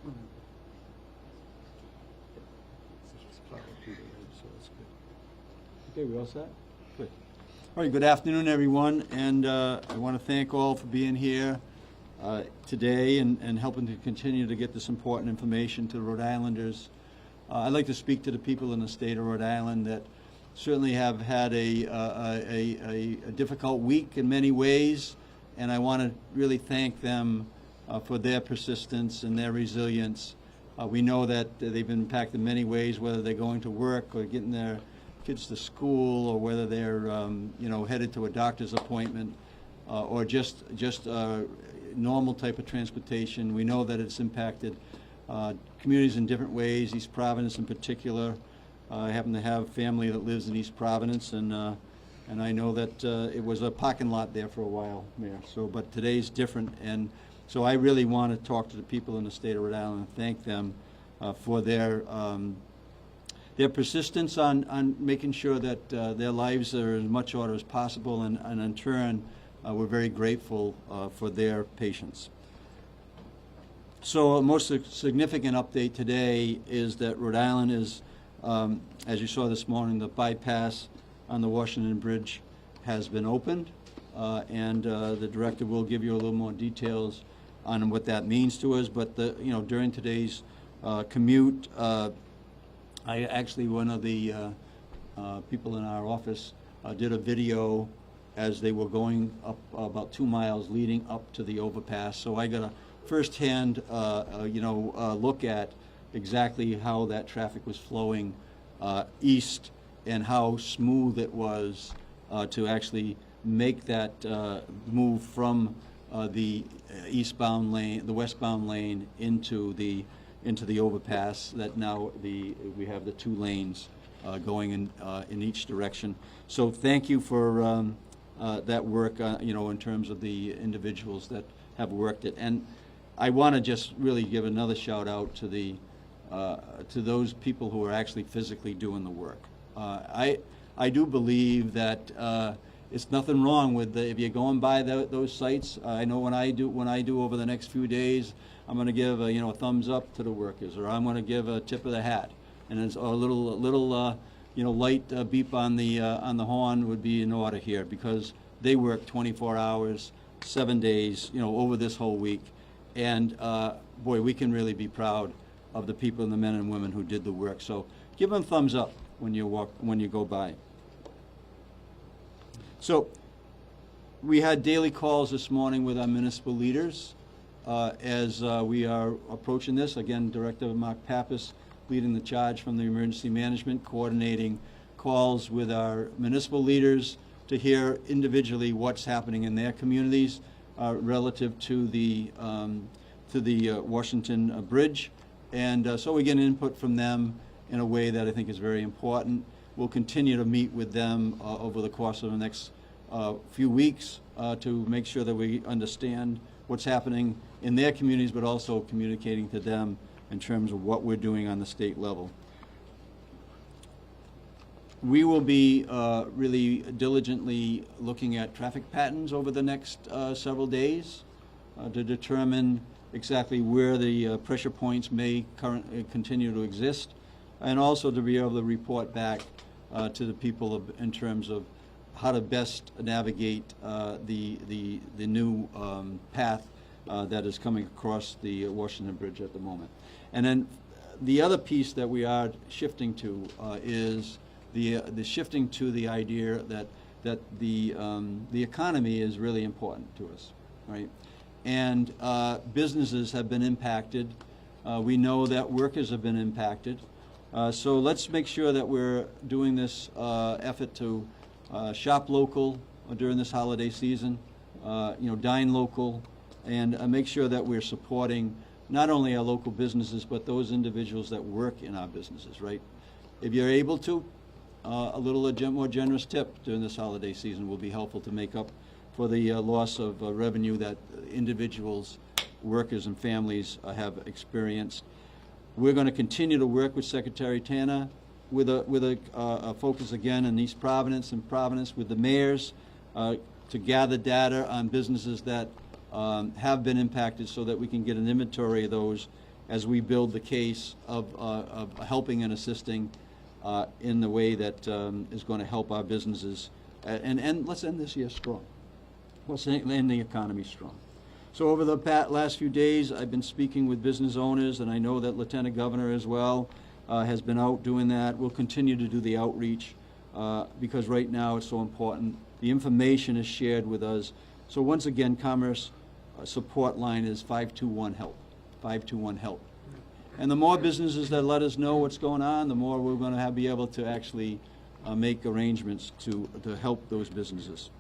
Okay, we all set? Good. All right, good afternoon, everyone, and I want to thank all for being here today and helping to continue to get this important information to the Rhode Islanders. I'd like to speak to the people in the state of Rhode Island that certainly have had a difficult week in many ways, and I want to really thank them for their persistence and their resilience. We know that they've been impacted in many ways, whether they're going to work or getting their kids to school, or whether they're headed to a doctor's appointment, or just normal type of transportation. We know that it's impacted communities in different ways. East Providence in particular. I happen to have family that lives in East Providence, and I know that it was a parking lot there for a while, Mayor. So, but today's different, and so I really want to talk to the people in the state of Rhode Island and thank them for their persistence on making sure that their lives are in as much order as possible, and in turn, we're very grateful for their patience. So a most significant update today is that Rhode Island is, as you saw this morning, the bypass on the Washington Bridge has been opened, and the director will give you a little more details on what that means to us. But during today's commute, one of the people in our office did a video as they were going up about 2 miles leading up to the overpass. So I got a firsthand, look at exactly how that traffic was flowing east and how smooth it was to actually make that move from the eastbound lane, the westbound lane into the overpass. That now we have the 2 lanes going in each direction. So thank you for that work, in terms of the individuals that have worked it. And I want to just really give another shout out to those people who are actually physically doing the work. I do believe that it's nothing wrong with if you're going by those sites. I know when I do over the next few days, I'm going to give a thumbs up to the workers, or I'm going to give a tip of the hat, and it's a little light beep on the horn would be in order here, because they work 24 hours, 7 days, over this whole week, and boy, we can really be proud of the people and the men and women who did the work. So give them thumbs up when you go by. So we had daily calls this morning with our municipal leaders as we are approaching this. Again, Director Mark Pappas leading the charge from the emergency management, coordinating calls with our municipal leaders to hear individually what's happening in their communities relative to the Washington Bridge. And so we get input from them in a way that I think is very important. We'll continue to meet with them over the course of the next few weeks to make sure that we understand what's happening in their communities, but also communicating to them in terms of what we're doing on the state level. We will be really diligently looking at traffic patterns over the next several days to determine exactly where the pressure points may continue to exist, and also to be able to report back to the people in terms of how to best navigate the new path that is coming across the Washington Bridge at the moment. And then the other piece that we are shifting to is the shifting to the idea that the economy is really important to us, right? And businesses have been impacted. We know that workers have been impacted. So let's make sure that we're doing this effort to shop local during this holiday season, dine local, and make sure that we're supporting not only our local businesses, but those individuals that work in our businesses, right? If you're able to, a little more generous tip during this holiday season will be helpful to make up for the loss of revenue that individuals, workers, and families have experienced. We're going to continue to work with Secretary Tanner with a focus again in East Providence and Providence with the mayors to gather data on businesses that have been impacted so that we can get an inventory of those as we build the case of helping and assisting in the way that is going to help our businesses. And let's end this year strong. Let's end the economy strong. So over the last few days, I've been speaking with business owners, and I know that Lieutenant Governor as well has been out doing that. We'll continue to do the outreach because right now it's so important. The information is shared with us. So once again, Commerce support line is 521-HELP, 521-HELP. And the more businesses that let us know what's going on, the more we're going to be able to actually make arrangements to help those businesses.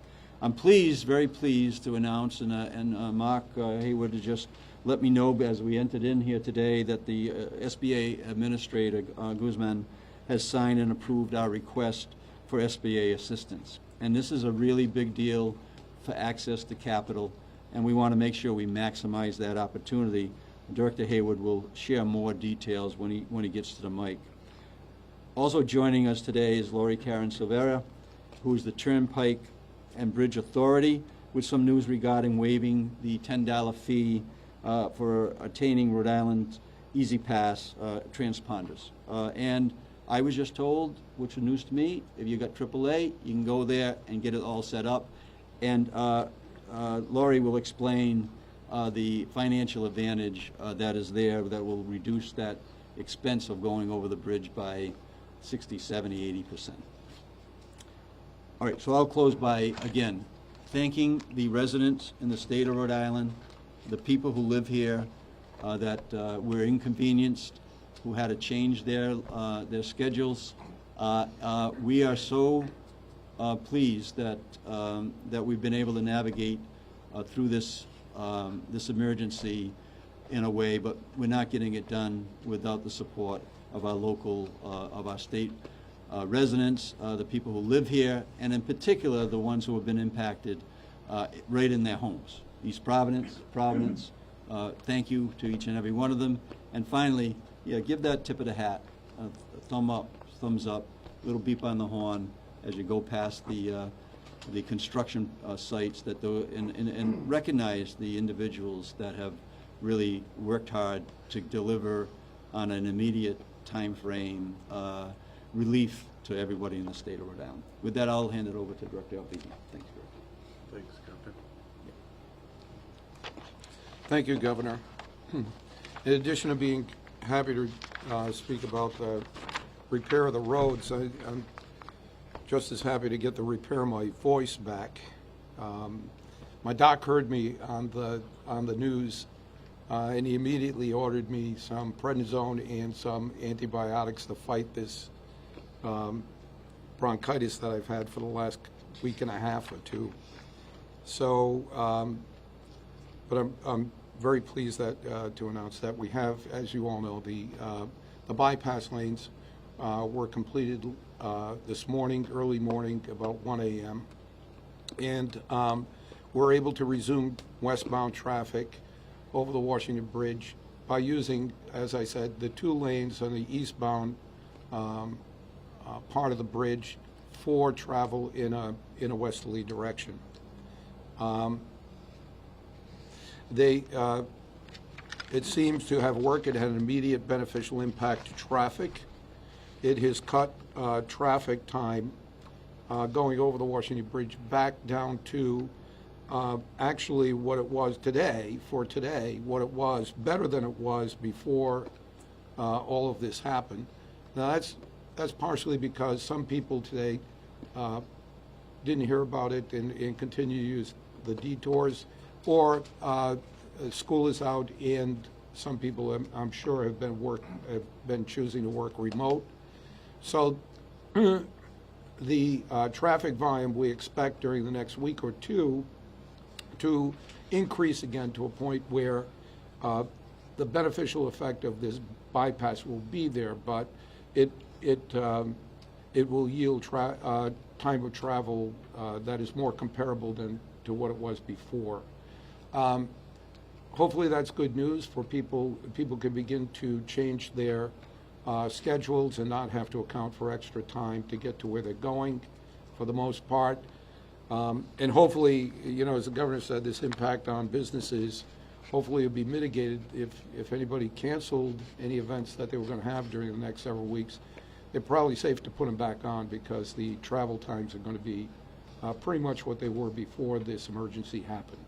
I'm pleased, very pleased to announce, and Mark Hayward has just let me know as we entered in here today that the SBA Administrator, Guzman, has signed and approved our request for SBA assistance. And this is a really big deal for access to capital, and we want to make sure we maximize that opportunity. Director Hayward will share more details when he gets to the mic. Also joining us today is Lori Karen Silva, who is the Turnpike and Bridge Authority, with some news regarding waiving the $10 fee for attaining Rhode Island Easy Pass transponders. And I was just told, which is news to me, if you got AAA, you can go there and get it all set up. And Lori will explain the financial advantage that is there that will reduce that expense of going over the bridge by 60, 70, 80%. All right, so I'll close by, again, thanking the residents in the state of Rhode Island, the people who live here that were inconvenienced, who had to change their schedules. We are so pleased that that we've been able to navigate through this this emergency in a way, but we're not getting it done without the support of our local, of our state residents, the people who live here, and in particular the ones who have been impacted right in their homes. East Providence, thank you to each and every one of them. And finally, yeah, give that tip of the hat, a thumb up, thumbs up, little beep on the horn as you go past the construction sites that and recognize the individuals that have really worked hard to deliver on an immediate time frame relief to everybody in the state of Rhode Island. With that, I'll hand it over to Director Alvey. Thanks, Director. Thanks, Captain. Thank you, Governor. In addition to being happy to speak about the repair of the roads, I'm just as happy to get to repair my voice back. My doc heard me on the news, and he immediately ordered me some prednisone and some antibiotics to fight this bronchitis that I've had for the last week and a half or two. So, but I'm very pleased that to announce that we have, as you all know, the bypass lanes were completed this morning, early morning, about 1 a.m. And we're able to resume westbound traffic over the Washington Bridge by using, as I said, the 2 lanes on the eastbound part of the bridge for travel in a westerly direction. It seems to have worked. It had an immediate beneficial impact to traffic. It has cut traffic time going over the Washington Bridge back down to actually what it was today, what it was, better than it was before all of this happened. Now that's partially because some people today didn't hear about it and continue to use the detours, or school is out and some people, I'm sure, have been choosing to work remote. So the traffic volume we expect during the next week or two to increase again to a point where the beneficial effect of this bypass will be there, but it will yield time of travel that is more comparable than to what it was before. Hopefully that's good news for people. People can begin to change their schedules and not have to account for extra time to get to where they're going for the most part. And hopefully, you know, as the governor said, this impact on businesses hopefully it'll be mitigated if anybody canceled any events that they were going to have during the next several weeks. They're probably safe to put them back on because the travel times are going to be pretty much what they were before this emergency happened.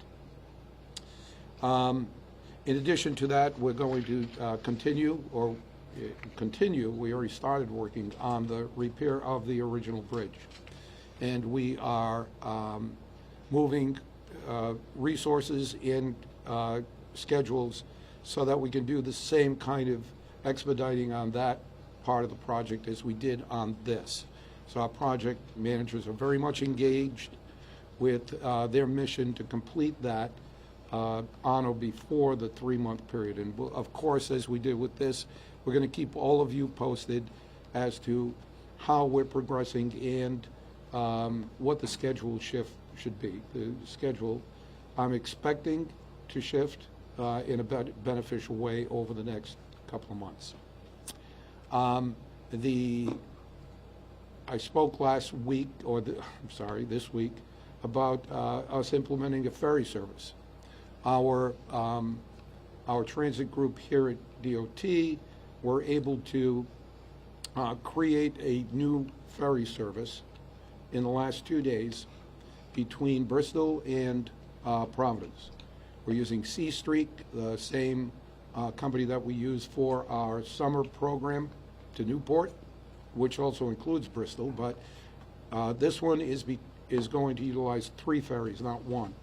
In addition to that, we're going to continue, we already started working on the repair of the original bridge. And we are moving resources in schedules so that we can do the same kind of expediting on that part of the project as we did on this. So our project managers are very much engaged with their mission to complete that on or before the 3-month period. And we'll, of course, as we did with this, we're going to keep all of you posted as to how we're progressing and what the schedule shift should be. The schedule, I'm expecting to shift in a beneficial way over the next couple of months. I spoke last week, this week, about us implementing a ferry service. Our transit group here at DOT were able to create a new ferry service in the last 2 days between Bristol and Providence. We're using C Street, the same company that we use for our summer program to Newport, which also includes Bristol, but this one is going to utilize 3 ferries, not 1.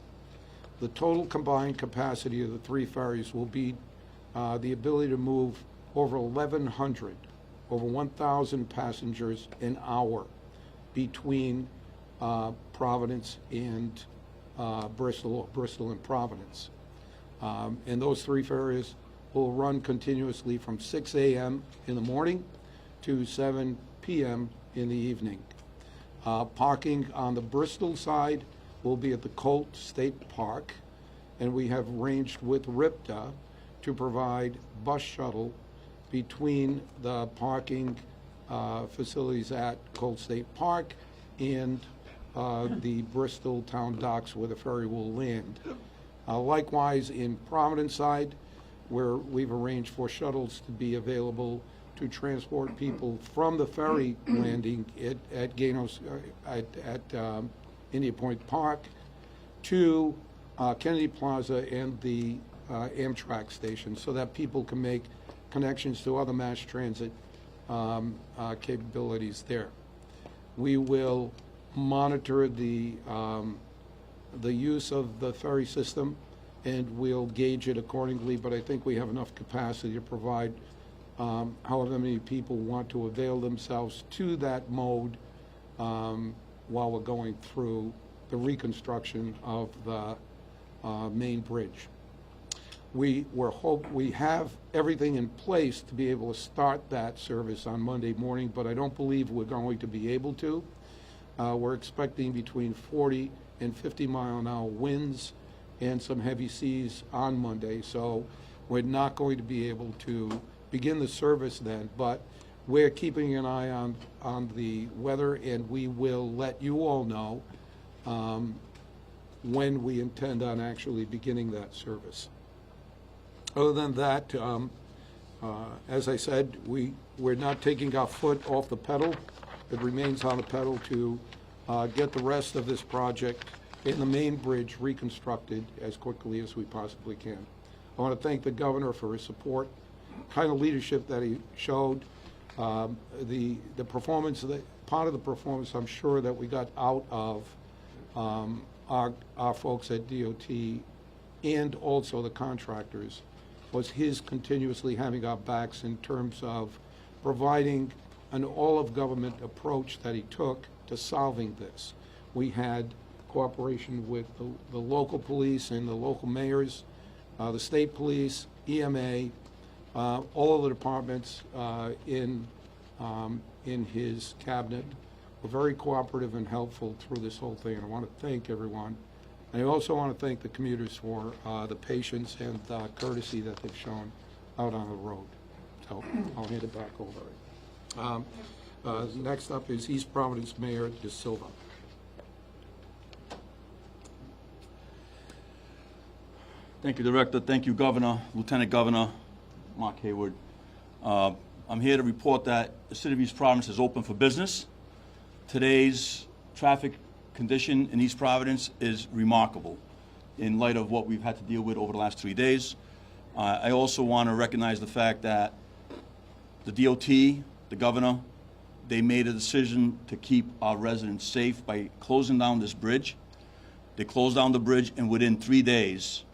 The total combined capacity of the 3 ferries will be the ability to move over 1,100, over 1,000 passengers an hour between Providence and Bristol, or Bristol and Providence. And those 3 ferries will run continuously from 6 a.m. in the morning to 7 p.m. in the evening. Parking on the Bristol side will be at the Colt State Park, and we have arranged with RIDOT to provide bus shuttle between the parking facilities at Colt State Park and the Bristol Town Docks where the ferry will land. Likewise, in Providence side, where we've arranged for shuttles to be available to transport people from the ferry landing at Ganos, at India Point Park to Kennedy Plaza and the Amtrak station, so that people can make connections to other mass transit capabilities there. We will monitor the use of the ferry system, and we'll gauge it accordingly, but I think we have enough capacity to provide however many people want to avail themselves to that mode while we're going through the reconstruction of the main bridge. We have everything in place to be able to start that service on Monday morning, but I don't believe we're going to be able to. We're expecting between 40 and 50 mile an hour winds and some heavy seas on Monday, so we're not going to be able to begin the service then, but we're keeping an eye on the weather, and we will let you all know when we intend on actually beginning that service. Other than that, as I said, we're not taking our foot off the pedal. It remains on the pedal to get the rest of this project and the main bridge reconstructed as quickly as we possibly can. I want to thank the governor for his support, kind of leadership that he showed, the performance, part of the performance I'm sure that we got out of our folks at DOT and also the contractors was his continuously having our backs in terms of providing an all-of-government approach that he took to solving this. We had cooperation with the local police and the local mayors, the state police, EMA, all of the departments in his cabinet were very cooperative and helpful through this whole thing. And I want to thank everyone. And I also want to thank the commuters for the patience and courtesy that they've shown out on the road. So I'll hand it back over. Next up is East Providence Mayor Silva. Thank you, Director. Thank you, Governor, Lieutenant Governor Mark Hayward. I'm here to report that the City of East Providence is open for business. Today's traffic condition in East Providence is remarkable in light of what we've had to deal with over the last 3 days. I also want to recognize the fact that the DOT, the Governor, they made a decision to keep our residents safe by closing down this bridge. They closed down the bridge, and within 3 days,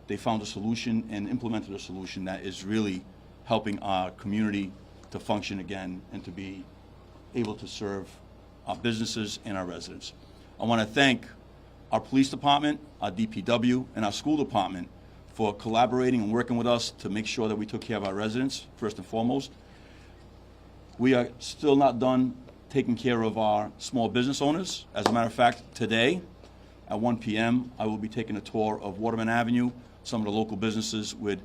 they found a solution and implemented a solution that is really helping our community to function again and to be able to serve our businesses and our residents. I want to thank our police department, our DPW, and our school department for collaborating and working with us to make sure that we took care of our residents, first and foremost. We are still not done taking care of our small business owners. As a matter of fact, today at 1 p.m., I will be taking a tour of Waterman Avenue, some of the local businesses with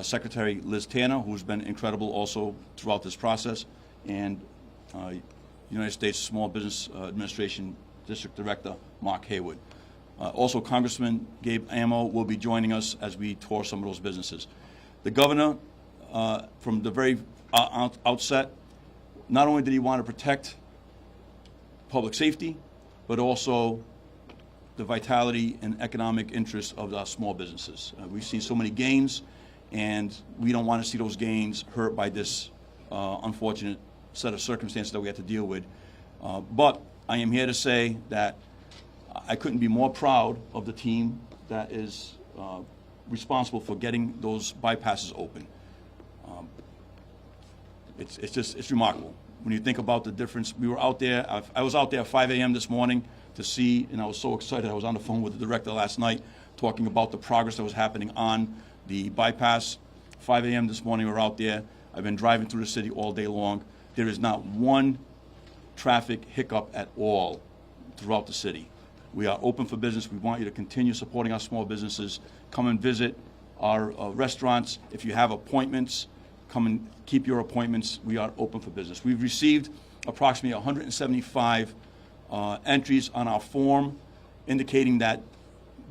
Secretary Liz Tanner, who's been incredible also throughout this process, and United States Small Business Administration District Director Mark Hayward. Also, Congressman Gabe Amo will be joining us as we tour some of those businesses. The Governor, from the very outset, not only did he want to protect public safety, but also the vitality and economic interests of our small businesses. We've seen so many gains, and we don't want to see those gains hurt by this unfortunate set of circumstances that we have to deal with. But I am here to say that I couldn't be more proud of the team that is responsible for getting those bypasses open. It's remarkable. When you think about the difference, we were out there, I was out there at 5 a.m. this morning to see, and I was so excited. I was on the phone with the director last night talking about the progress that was happening on the bypass. 5 a.m. this morning, we were out there. I've been driving through the city all day long. There is not one traffic hiccup at all throughout the city. We are open for business. We want you to continue supporting our small businesses. Come and visit our restaurants. If you have appointments, come and keep your appointments. We are open for business. We've received approximately 175 entries on our form indicating that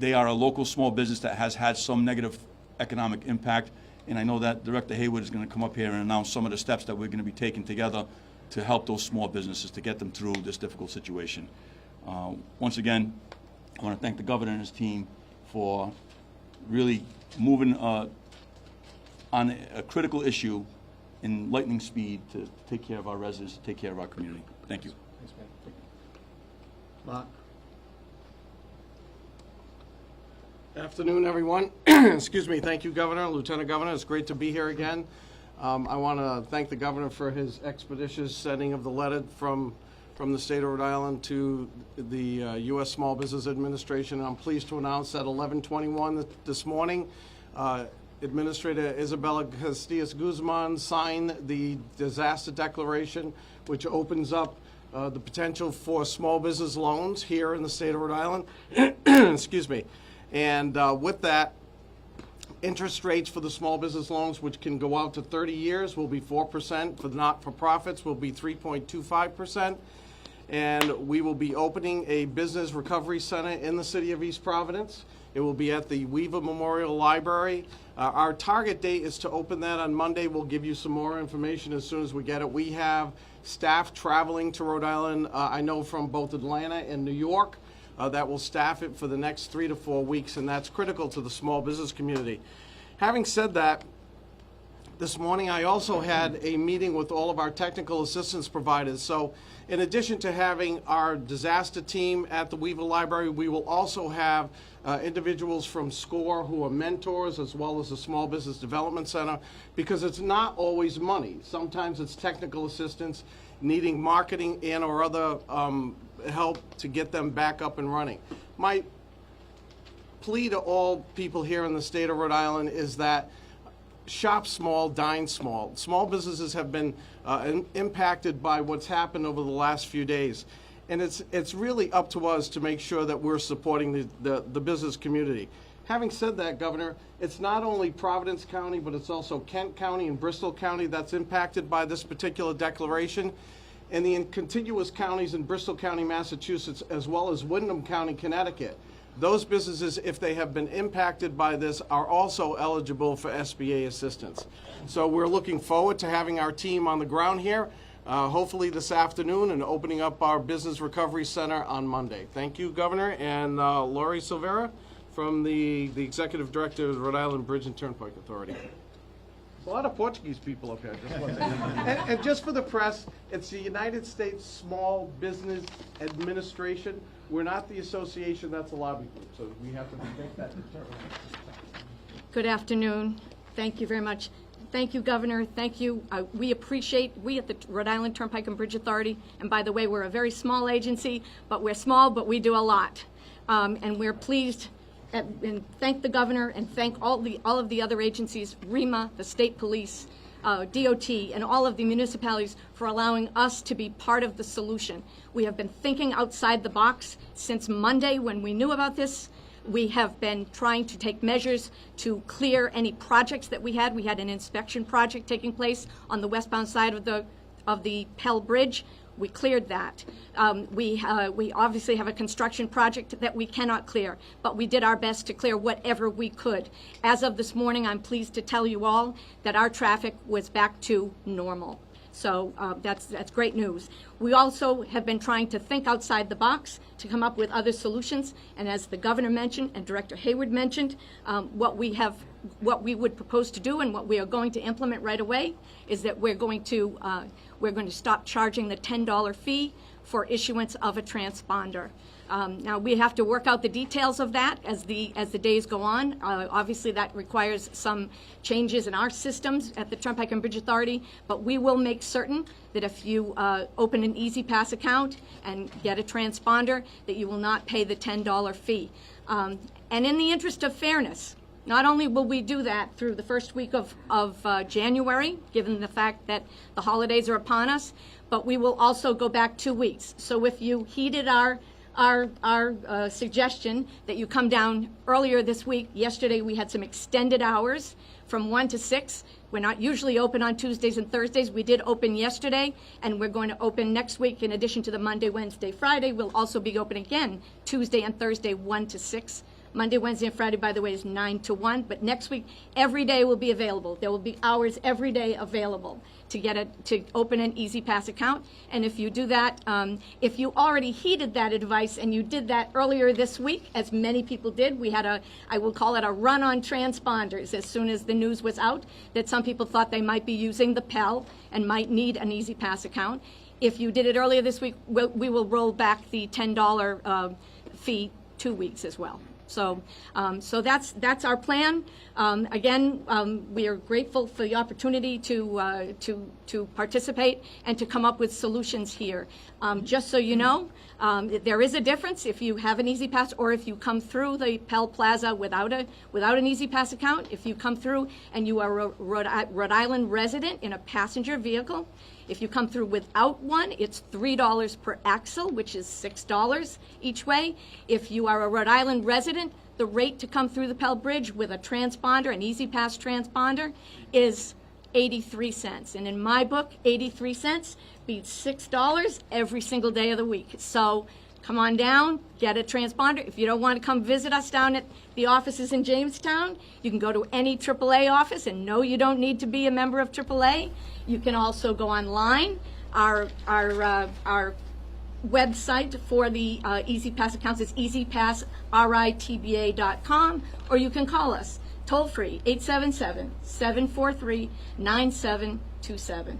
they are a local small business that has had some negative economic impact. And I know that Director Hayward is going to come up here and announce some of the steps that we're going to be taking together to help those small businesses to get them through this difficult situation. Once again, I want to thank the Governor and his team for really moving on a critical issue in lightning speed to take care of our residents, to take care of our community. Thank you. Thanks, man. Mark? Afternoon, everyone. Excuse me. Thank you, Governor, Lieutenant Governor. It's great to be here again. I want to thank the Governor for his expeditious sending of the letter from the state of Rhode Island to the U.S. Small Business Administration. I'm pleased to announce at 11:21 this morning, Administrator Isabella Castillas Guzman signed the disaster declaration, which opens up the potential for small business loans here in the state of Rhode Island. Excuse me. And with that, interest rates for the small business loans, which can go out to 30 years, will be 4%. For the not-for-profits, will be 3.25%. And we will be opening a business recovery center in the city of East Providence. It will be at the Weaver Memorial Library. Our target date is to open that on Monday. We'll give you some more information as soon as we get it. We have staff traveling to Rhode Island, I know from both Atlanta and New York, that will staff it for the next 3 to 4 weeks, and that's critical to the small business community. Having said that, this morning I also had a meeting with all of our technical assistance providers. So in addition to having our disaster team at the Weaver Library, we will also have individuals from SCORE who are mentors, as well as the Small Business Development Center, because it's not always money. Sometimes it's technical assistance, needing marketing and or other help to get them back up and running. My plea to all people here in the state of Rhode Island is that shop small, dine small. Small businesses have been impacted by what's happened over the last few days. And it's really up to us to make sure that we're supporting the business community. Having said that, Governor, it's not only Providence County, but it's also Kent County and Bristol County that's impacted by this particular declaration. And the contiguous counties in Bristol County, Massachusetts, as well as Windham County, Connecticut. those businesses, if they have been impacted by this, are also eligible for SBA assistance. So we're looking forward to having our team on the ground here, hopefully this afternoon, and opening up our Business Recovery Center on Monday. Thank you, Governor, and Lori Silvera from the Executive Director of the Rhode Island Bridge and Turnpike Authority. There's a lot of Portuguese people up here. Just one thing. And just for the press, it's the United States Small Business Administration. We're not the association, that's a lobby group, so we have to make that determination. Good afternoon. Thank you very much. Thank you, Governor. Thank you. We at the Rhode Island Turnpike and Bridge Authority, and by the way, we're a very small agency, but we're small, but we do a lot. And we're pleased and thank the Governor and thank all of the other agencies, REMA, the state police, DOT, and all of the municipalities for allowing us to be part of the solution. We have been thinking outside the box since Monday when we knew about this. We have been trying to take measures to clear any projects that we had. We had an inspection project taking place on the westbound side of the Pell Bridge. We cleared that. We obviously have a construction project that we cannot clear, but we did our best to clear whatever we could. As of this morning, I'm pleased to tell you all that our traffic was back to normal. So that's great news. We also have been trying to think outside the box to come up with other solutions. And as the Governor mentioned and Director Hayward mentioned, what we would propose to do and what we are going to implement right away is that we're going to stop charging the $10 fee for issuance of a transponder. Now we have to work out the details of that as the days go on. Obviously that requires some changes in our systems at the Turnpike and Bridge Authority, but we will make certain that if you open an Easy Pass account and get a transponder, that you will not pay the $10 fee. And in the interest of fairness, not only will we do that through the first week of January, given the fact that the holidays are upon us, but we will also go back 2 weeks. So if you heeded our suggestion that you come down earlier this week. Yesterday we had some extended hours from 1 to 6. We're not usually open on Tuesdays and Thursdays. We did open yesterday, and we're going to open next week. In addition to the Monday, Wednesday, Friday, we'll also be open again Tuesday and Thursday 1 to 6. Monday, Wednesday, and Friday, by the way, is 9 to 1. But next week, every day will be available. There will be hours every day available to open an Easy Pass account. And if you do that, if you already heeded that advice and you did that earlier this week, as many people did, we had I will call it a run on transponders as soon as the news was out that some people thought they might be using the Pell and might need an Easy Pass account. If you did it earlier this week, we will roll back the $10 fee 2 weeks as well. So that's our plan. Again, we are grateful for the opportunity to participate and to come up with solutions here. Just so you know, there is a difference if you have an Easy Pass or if you come through the Pell Plaza without an Easy Pass account. If you come through and you are a Rhode Island resident in a passenger vehicle, if you come through without one, it's $3 per axle, which is $6 each way. If you are a Rhode Island resident, the rate to come through the Pell Bridge with a transponder, an Easy Pass transponder, is 83 cents. And in my book, 83 cents beats $6 every single day of the week. So come on down, get a transponder. If you don't want to come visit us down at the offices in Jamestown, you can go to any AAA office, and no, you don't need to be a member of AAA. You can also go online. Our website for the Easy Pass accounts is easypassritba.com, or you can call us toll free 877-743-9727.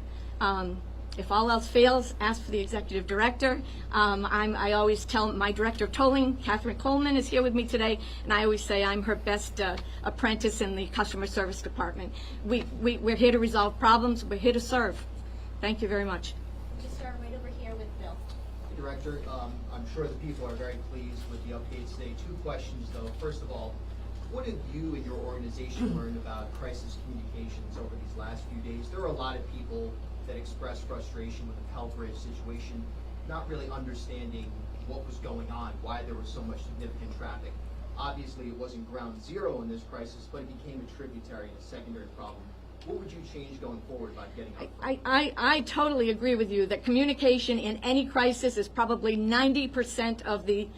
If all else fails, ask for the Executive Director. I always tell my Director of Tolling, Catherine Coleman, is here with me today, and I always say I'm her best apprentice in the Customer Service Department. We're here to resolve problems. We're here to serve. Thank you very much. We start right over here with Bill. Director, I'm sure the people are very pleased with the updates today. 2 questions, though. First of all, what have you and your organization learned about crisis communications over these last few days? There are a lot of people that expressed frustration with the Pell Bridge situation, not really understanding what was going on, why there was so much significant traffic. Obviously, it wasn't ground zero in this crisis, but it became a tributary and a secondary problem what would you change going forward about getting out? I totally agree with you that communication in any crisis is probably 90% of the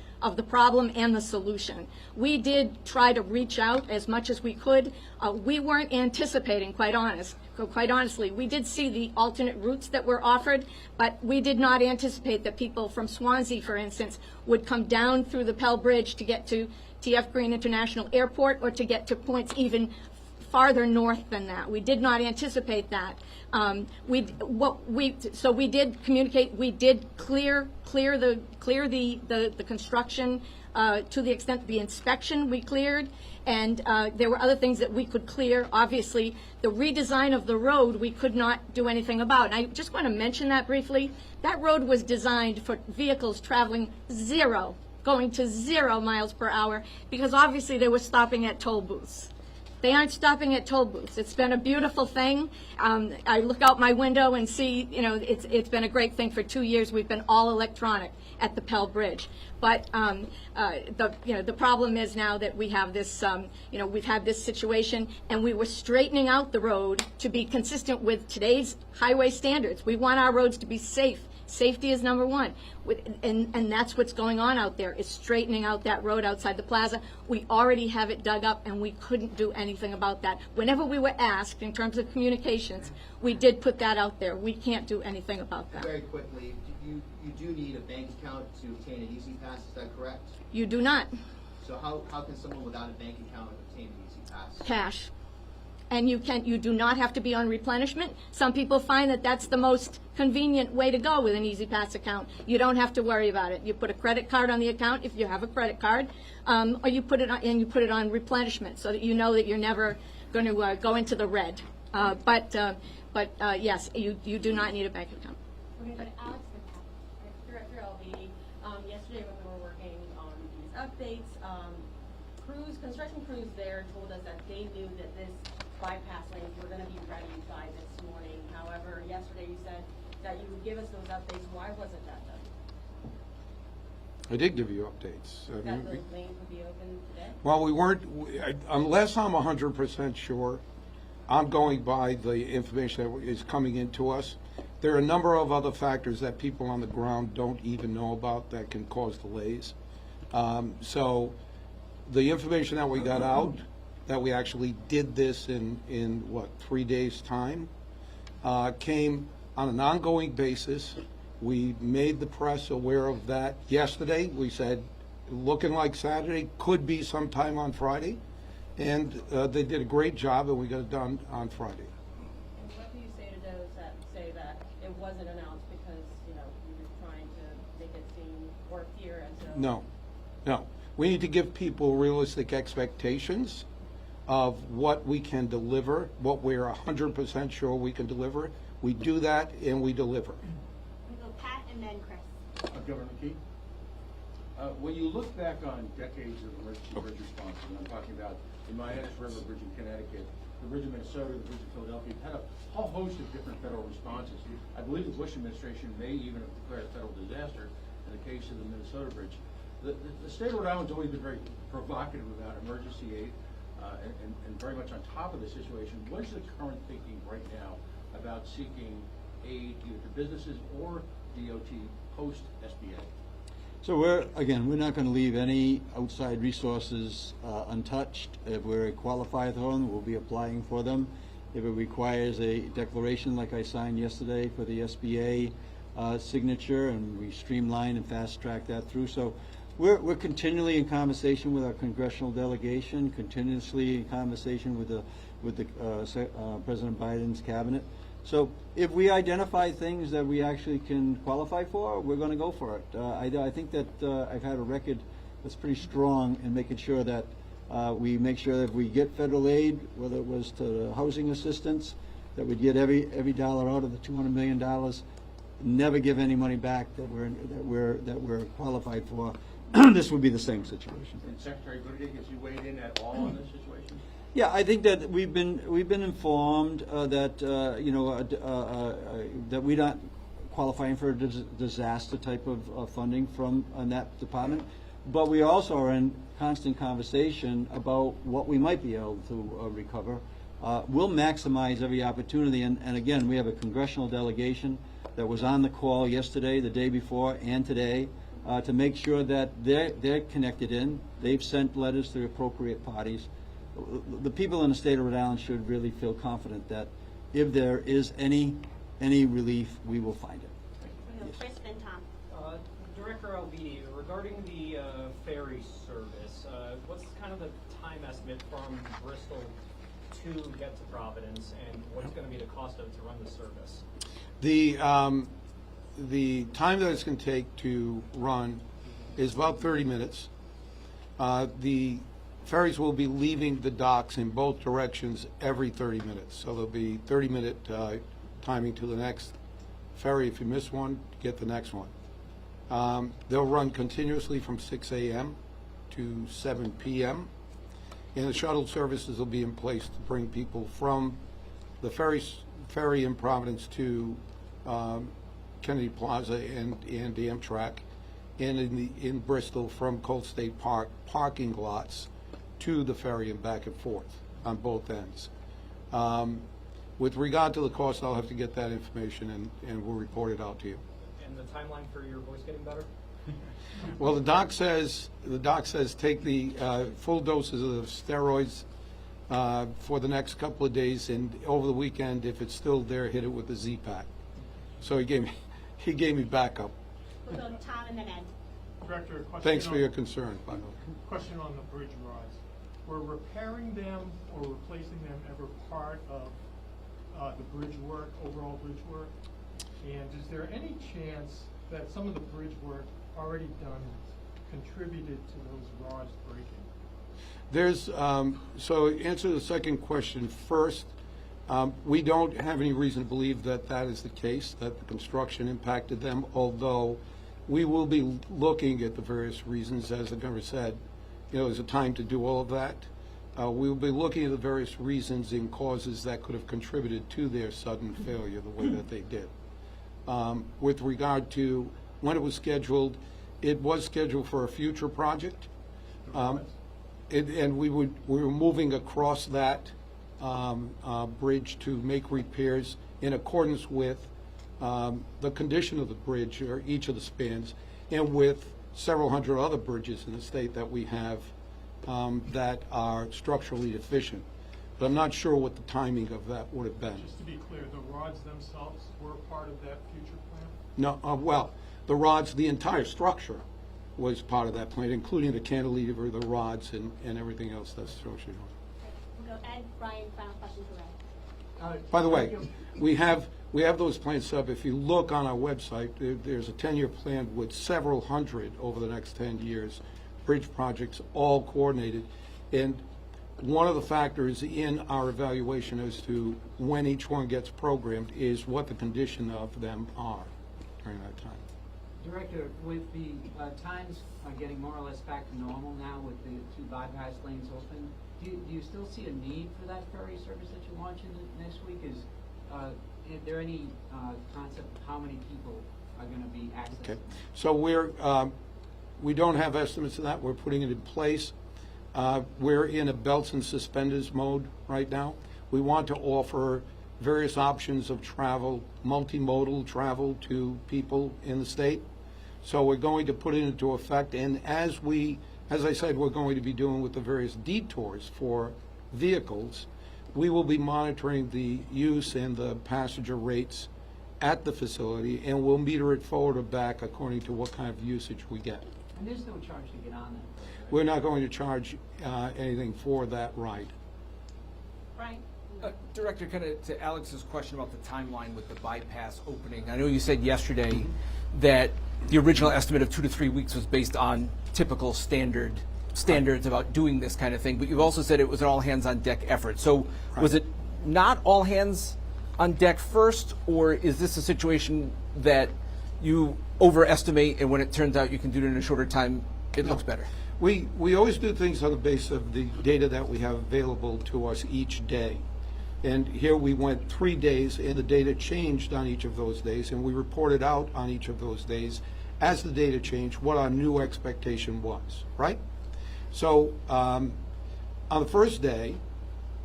problem and the solution. We did try to reach out as much as we could. We weren't anticipating, quite honestly. We did see the alternate routes that were offered, but we did not anticipate that people from Swansea, for instance, would come down through the Pell Bridge to get to T.F. Green International Airport or to get to points even farther north than that. We did not anticipate that. So we did communicate. We did clear the construction to the extent the inspection we cleared, and there were other things that we could clear. Obviously, the redesign of the road we could not do anything about. And I just want to mention that briefly. That road was designed for vehicles traveling going to 0 miles per hour, because obviously they were stopping at toll booths. They aren't stopping at toll booths. It's been a beautiful thing. I look out my window and see, it's been a great thing for 2 years. We've been all electronic at the Pell Bridge. But the problem is now that we have this, we've had this situation, and we were straightening out the road to be consistent with today's highway standards. We want our roads to be safe. Safety is number one, and that's what's going on out there, is straightening out that road outside the plaza. We already have it dug up, and we couldn't do anything about that. Whenever we were asked in terms of communications, we did put that out there. We can't do anything about that. Very quickly, you do need a bank account to obtain an Easy Pass, is that correct? You do not. So how can someone without a bank account obtain an Easy Pass? Cash. And you do not have to be on replenishment. Some people find that that's the most convenient way to go with an Easy Pass account. You don't have to worry about it. You put a credit card on the account if you have a credit card, or you put it on replenishment so that you know that you're never going to go into the red. But yes, you do not need a bank account. Okay, but Alex, Director LB, yesterday when we were working on these updates, construction crews there told us that they knew that this bypass lanes were going to be ready by this morning. However, yesterday you said that you would give us those updates. Why wasn't that done? I did give you updates. That those lanes would be open today? Well, we weren't, unless I'm 100% sure, I'm going by the information that is coming into us. There are a number of other factors that people on the ground don't even know about that can cause delays. So the information that we got out, that we actually did this in 3 days' time, came on an ongoing basis. We made the press aware of that yesterday. We said, looking like Saturday, could be sometime on Friday. And they did a great job, and we got it done on Friday. And what do you say to those that say that it wasn't announced because, you were trying to make it seem or appear as though... No. We need to give people realistic expectations of what we can deliver, what we're 100% sure we can deliver. We do that, and we deliver. We go Pat and then Chris. Governor McKee, when you look back on decades of emergency bridge response, and I'm talking about the Miami River Bridge in Connecticut, the bridge in Minnesota, the bridge in Philadelphia, had a whole host of different federal responses. I believe the Bush administration may even have declared a federal disaster in the case of the Minnesota bridge. The state of Rhode Island's always been very provocative about emergency aid and very much on top of the situation. What is the current thinking right now about seeking aid either to businesses or DOT post-SBA? So we're not going to leave any outside resources untouched. If we're qualified for them, we'll be applying for them. If it requires a declaration like I signed yesterday for the SBA signature, and we streamline and fast track that through. So we're continually in conversation with our congressional delegation, continuously in conversation with President Biden's cabinet. So if we identify things that we actually can qualify for, we're going to go for it. I think that I've had a record that's pretty strong in making sure that we make sure that if we get federal aid, whether it was to housing assistance, that we get every dollar out of the $200 million, never give any money back that we're qualified for. This would be the same situation. And Secretary Buttigieg, has he weighed in at all on this situation? Yeah, I think that we've been informed that that we're not qualifying for a disaster type of funding from that department, but we also are in constant conversation about what we might be able to recover we'll maximize every opportunity. And again, we have a congressional delegation that was on the call yesterday, the day before, and today, to make sure that they're connected in. They've sent letters to the appropriate parties. The people in the state of Rhode Island should really feel confident that if there is any relief, we will find it. Chris and Tom. Director Albini, regarding the ferry service, what's kind of the time estimate from Bristol to get to Providence, and what's going to be the cost of it to run the service? The time that it's going to take to run is about 30 minutes. The ferries will be leaving the docks in both directions every 30 minutes. So there'll be 30-minute timing to the next ferry. If you miss one, get the next one. They'll run continuously from 6 a.m. to 7 p.m. And the shuttle services will be in place to bring people from the ferry in Providence to Kennedy Plaza and Amtrak, and in Bristol from Cold State Park parking lots to the ferry and back and forth on both ends. With regard to the cost, I'll have to get that information and we'll report it out to you. And the timeline for your voice getting better? Well, the doc says take the full doses of steroids for the next couple of days, and over the weekend, if it's still there, hit it with the Z-Pack. So he gave me backup. We'll go to Tom and then Ed. Director, a question. Thanks for your concern, by the way. Question on the bridge rods. Were repairing them or replacing them ever part of the bridge work, overall bridge work? And is there any chance that some of the bridge work already done contributed to those rods breaking? There's, so answer the second question first. We don't have any reason to believe that that is the case, that the construction impacted them, although we will be looking at the various reasons, as the governor said. You know, there's a time to do all of that. We will be looking at the various reasons and causes that could have contributed to their sudden failure the way that they did. With regard to when it was scheduled for a future project. And we were moving across that bridge to make repairs in accordance with the condition of the bridge or each of the spans, and with several hundred other bridges in the state that we have that are structurally deficient. But I'm not sure what the timing of that would have been. Just to be clear, the rods themselves were part of that future plan? No, well, the rods, the entire structure was part of that plan, including the cantilever, the rods, and everything else that's associated with it. We'll go Ed, Brian, final question for Ed. By the way, we have those plans up. If you look on our website, there's a 10-year plan with several hundred over the next 10 years, bridge projects, all coordinated. And one of the factors in our evaluation as to when each one gets programmed is what the condition of them are during that time. Director, with the times getting more or less back to normal now with the 2 bypass lanes open, do you still see a need for that ferry service that you're launching next week? Is there any concept of how many people are going to be accessing? Okay, so we don't have estimates of that. We're putting it in place. We're in a belts and suspenders mode right now. We want to offer various options of travel, multimodal travel to people in the state. So we're going to put it into effect, and as I said, we're going to be doing with the various detours for vehicles, we will be monitoring the use and the passenger rates at the facility, and we'll meter it forward or back according to what kind of usage we get. And there's no charge to get on that? We're not going to charge anything for that ride. Brian? Director, kind of to Alex's question about the timeline with the bypass opening. I know you said yesterday that the original estimate of 2 to 3 weeks was based on typical standards about doing this kind of thing, but you've also said it was an all-hands-on-deck effort. So was it not all hands on deck first, or is this a situation that you overestimate, and when it turns out you can do it in a shorter time, it looks better? We always do things on the basis of the data that we have available to us each day. And here we went 3 days, and the data changed on each of those days, and we reported out on each of those days as the data changed what our new expectation was, right? So on the first day,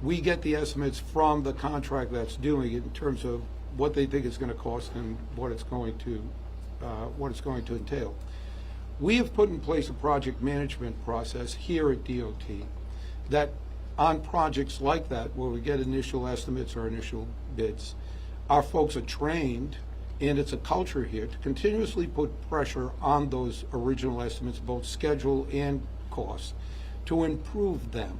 we get the estimates from the contract that's doing it in terms of what they think it's going to cost and what it's going to entail. We have put in place a project management process here at DOT that on projects like that, where we get initial estimates or initial bids, our folks are trained, and it's a culture here to continuously put pressure on those original estimates, both schedule and cost, to improve them.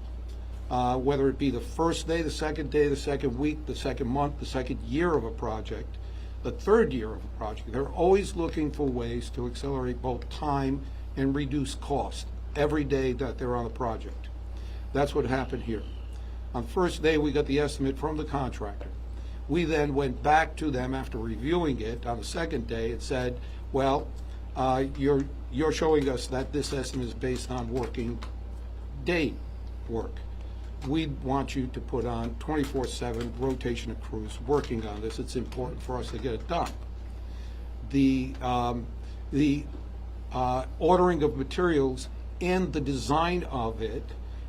Whether it be the first day, the second week, the second month, the second year of a project, the third year of a project. They're always looking for ways to accelerate both time and reduce cost every day that they're on the project. That's what happened here. On the first day, we got the estimate from the contractor. We then went back to them after reviewing it on the second day and said, well, you're showing us that this estimate is based on working day work. We want you to put on 24/7 rotation of crews working on this. It's important for us to get it done. The ordering of materials and the design of it,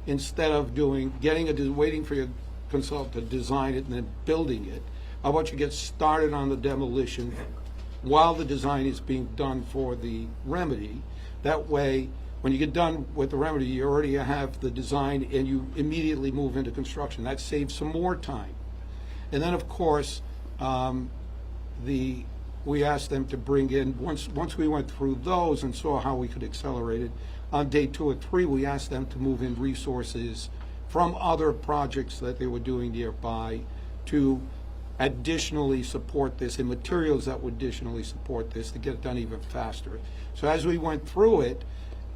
instead of waiting for your consultant to design it and then building it, I want you to get started on the demolition while the design is being done for the remedy. That way, when you get done with the remedy, you already have the design and you immediately move into construction. That saves some more time. And then, of course, we asked them to bring in, once we went through those and saw how we could accelerate it, on day 2 or 3, we asked them to move in resources from other projects that they were doing nearby to additionally support this, and materials that would additionally support this to get it done even faster. So as we went through it,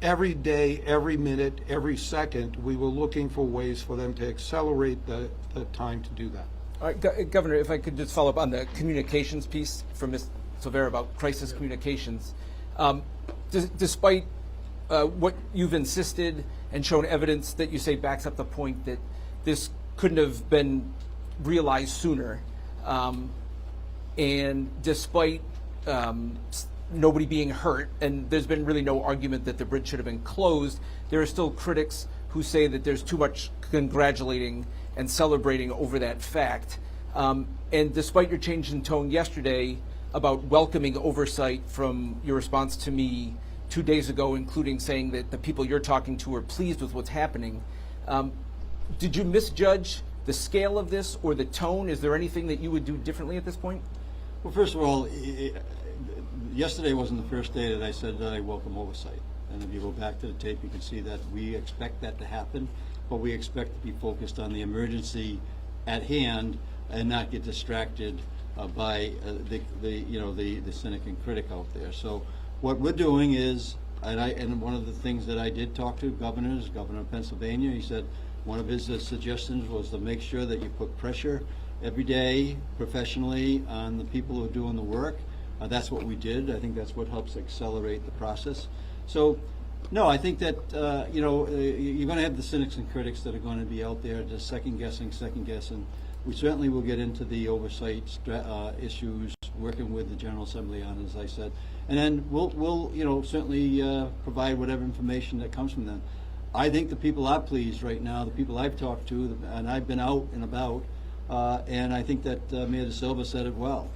every day, every minute, every second, we were looking for ways for them to accelerate the time to do that. All right, Governor, if I could just follow up on the communications piece from Ms. Silva about crisis communications. Despite what you've insisted and shown evidence that you say backs up the point that this couldn't have been realized sooner, and despite nobody being hurt, and there's been really no argument that the bridge should have been closed, there are still critics who say that there's too much congratulating and celebrating over that fact. And despite your change in tone yesterday about welcoming oversight from your response to me 2 days ago, including saying that the people you're talking to are pleased with what's happening, did you misjudge the scale of this or the tone? Is there anything that you would do differently at this point? Well, first of all, yesterday wasn't the first day that I said that I welcome oversight. And if you go back to the tape, you can see that we expect that to happen, but we expect to be focused on the emergency at hand and not get distracted by the cynic and critic out there. So what we're doing is, and one of the things that I did talk to Governor of Pennsylvania, he said one of his suggestions was to make sure that you put pressure every day professionally on the people who are doing the work. That's what we did. I think that's what helps accelerate the process. So, no, I think that, you're going to have the cynics and critics that are going to be out there just second guessing. We certainly will get into the oversight issues, working with the General Assembly on, as I said. And then we'll certainly provide whatever information that comes from them. I think the people are pleased right now, the people I've talked to, and I've been out and about, and I think that Mayor Silva said it well.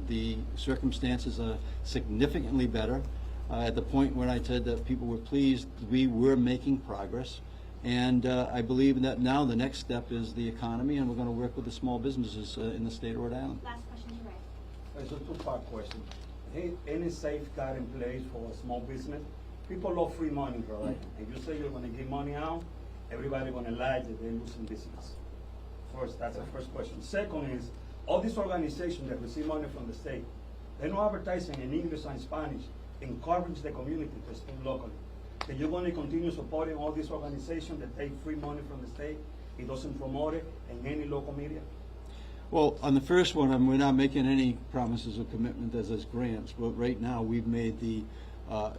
The circumstances are significantly better. At the point when I said that people were pleased, we were making progress. And I believe that now the next step is the economy, and we're going to work with the small businesses in the state of Rhode Island. Last question to Ray. It's a two-part question. Any safeguard in place for a small business? People love free money, right? And you say you're going to give money out, everybody going to lie that they're losing business. First, that's the first question. Second is, all these organizations that receive money from the state, they're not advertising in English and Spanish, encourage the community to speak locally. That you're going to continue supporting all these organizations that take free money from the state, it doesn't promote it in any local media? Well, on the first one, we're not making any promises or commitment as grants, but right now we've made the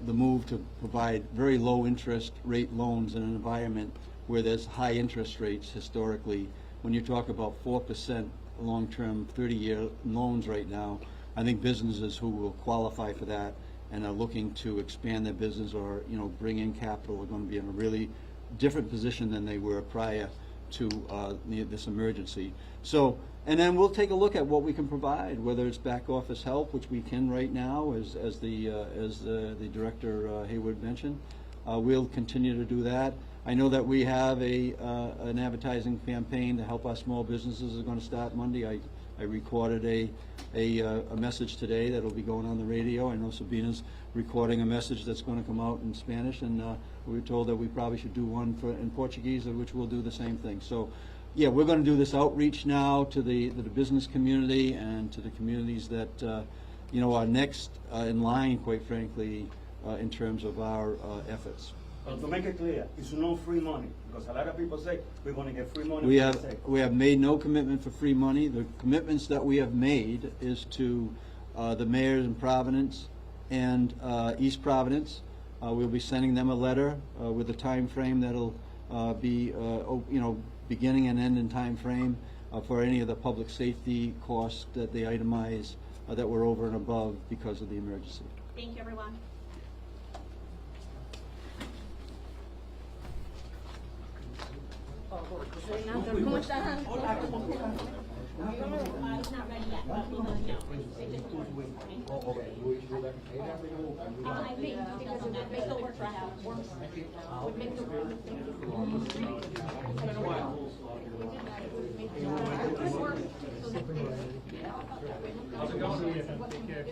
move to provide very low interest rate loans in an environment where there's high interest rates historically. When you talk about 4% long-term 30-year loans right now, I think businesses who will qualify for that and are looking to expand their business or bring in capital are going to be in a really different position than they were prior to this emergency. So, and then we'll take a look at what we can provide, whether it's back office help, which we can right now, as the Director Hayward mentioned. We'll continue to do that. I know that we have an advertising campaign to help our small businesses is going to start Monday. I recorded a message today that will be going on the radio. I know Sabina's recording a message that's going to come out in Spanish, and we were told that we probably should do one in Portuguese, which we'll do the same thing. So, yeah, we're going to do this outreach now to the business community and to the communities that are next in line, quite frankly, in terms of our efforts. But to make it clear, it's no free money, because a lot of people say we're going to get free money. We have made no commitment for free money. The commitments that we have made is to the mayors in Providence and East Providence. We'll be sending them a letter with a time frame that'll be beginning and end in time frame for any of the public safety costs that they itemize that were over and above because of the emergency. Thank you, everyone. Renato, ¿cómo estás? He's not ready yet, but we will know. I think because it makes the work right out. Would make the work. How's it going? Take care.